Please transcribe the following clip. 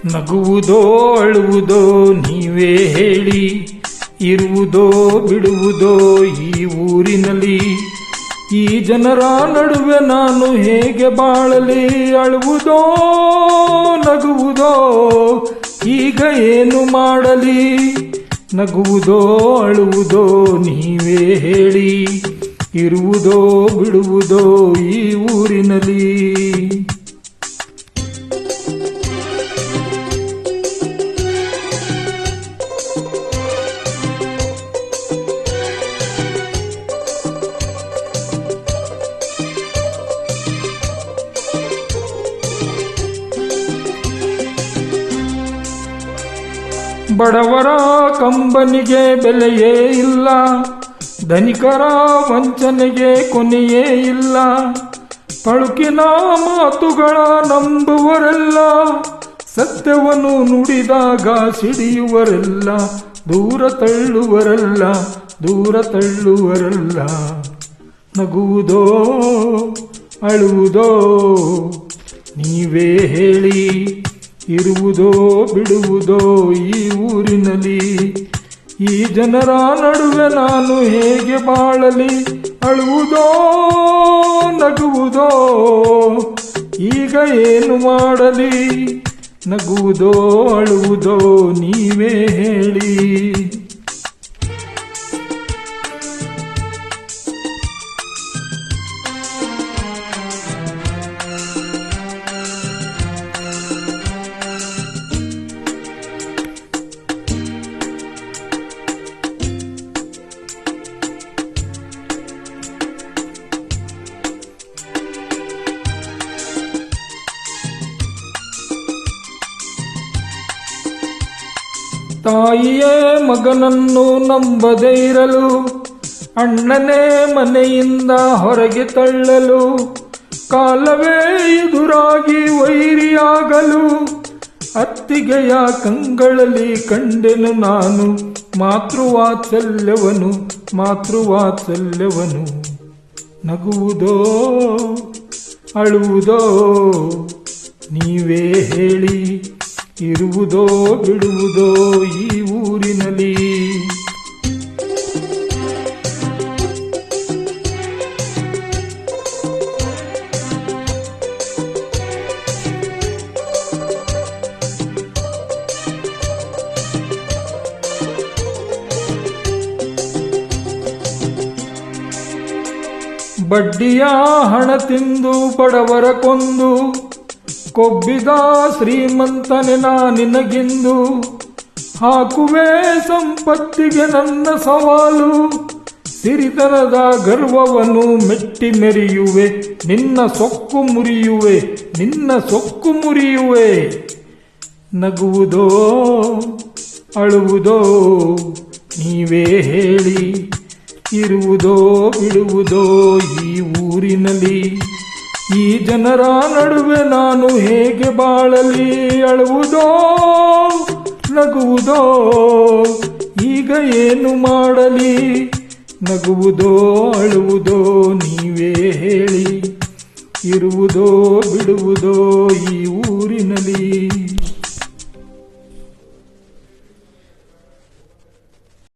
ನಗುವುದೋ ಅಳುವುದೋ ನೀವೇ ಹೇಳಿ, ಇರುವುದೋ ಬಿಡುವುದೋ ಈ ಊರಿನಲ್ಲಿ. ಈ ಜನರ ನಡುವೆ ನಾನು ಹೇಗೆ ಬಾಳಲಿ? ಅಳುವುದೋ ನಗುವುದೋ ಈಗ ಏನು ಮಾಡಲಿ? ನಗುವುದೋ ಅಳುವುದೋ ನೀವೇ ಹೇಳಿ, ಇರುವುದೋ ಬಿಡುವುದೋ ಈ ಊರಿನಲ್ಲಿ. ಬಡವರ ಕಂಬನಿಗೆ ಬೆಲೆಯೇ ಇಲ್ಲ, ಧನಿಕರ ವಂಚನೆಗೆ ಕೊನೆಯೇ ಇಲ್ಲ. ಪಳುಕಿನ ಮಾತುಗಳ ನಂಬುವರೆಲ್ಲ, ಸತ್ಯವನ್ನು ನುಡಿದಾಗ ಸಿಡಿಯುವರೆಲ್ಲ, ದೂರ ತಳ್ಳುವರಲ್ಲ, ದೂರ ತಳ್ಳುವರಲ್ಲ. ನಗುವುದೋ ಅಳುವುದೋ ನೀವೇ ಹೇಳಿ, ಇರುವುದೋ ಬಿಡುವುದೋ ಈ ಊರಿನಲ್ಲಿ. ಈ ಜನರ ನಡುವೆ ನಾನು ಹೇಗೆ ಬಾಳಲಿ? ಅಳುವುದೋ ನಗುವುದೋ ಈಗ ಏನು ಮಾಡಲಿ? ನಗುವುದೋ ಅಳುವುದೋ ನೀವೇ ಹೇಳಿ. ತಾಯಿಯೇ ಮಗನನ್ನು ನಂಬದೇ ಇರಲು, ಅಣ್ಣನೇ ಮನೆಯಿಂದ ಹೊರಗೆ ತಳ್ಳಲು, ಕಾಲವೇ ಎದುರಾಗಿ ವೈರಿಯಾಗಲು, ಅತ್ತಿಗೆಯ ಕಂಗಳಲ್ಲಿ ಕಂಡೆನು ನಾನು ಮಾತೃವಾತ್ಸಲ್ಯವನು, ಮಾತೃವಾತ್ಸಲ್ಯವನು. ನಗುವುದೋ ಅಳುವುದೋ ನೀವೇ ಹೇಳಿ, ಇರುವುದೋ ಬಿಡುವುದೋ ಈ ಊರಿನಲ್ಲಿ. ಬಡ್ಡಿಯ ಹಣ ತಿಂದು ಬಡವರ ಕೊಂದು, ಕೊಬ್ಬಿದ ಶ್ರೀಮಂತನೆ ನಿನಗಿಂದು. ಹಾಕುವೆ ಸಂಪತ್ತಿಗೆ ನನ್ನ ಸವಾಲು, ಸಿರಿತನದ ಗರ್ವವನ್ನು ಮೆಟ್ಟಿ ಮೆರೆಯುವೆ, ನಿನ್ನ ಸೊಕ್ಕು ಮುರಿಯುವೆ, ನಿನ್ನ ಸೊಕ್ಕು ಮುರಿಯುವೆ. ನಗುವುದೋ ಅಳುವುದೋ ನೀವೇ ಹೇಳಿ, ಇರುವುದೋ ಬಿಡುವುದೋ ಈ ಊರಿನಲ್ಲಿ. ಈ ಜನರ ನಡುವೆ ನಾನು ಹೇಗೆ ಬಾಳಲಿ? ಅಳುವುದೋ ನಗುವುದೋ ಈಗ ಏನು ಮಾಡಲಿ? ನಗುವುದೋ ಅಳುವುದೋ ನೀವೇ ಹೇಳಿ, ಇರುವುದೋ ಬಿಡುವುದೋ ಈ ಊರಿನಲ್ಲಿ.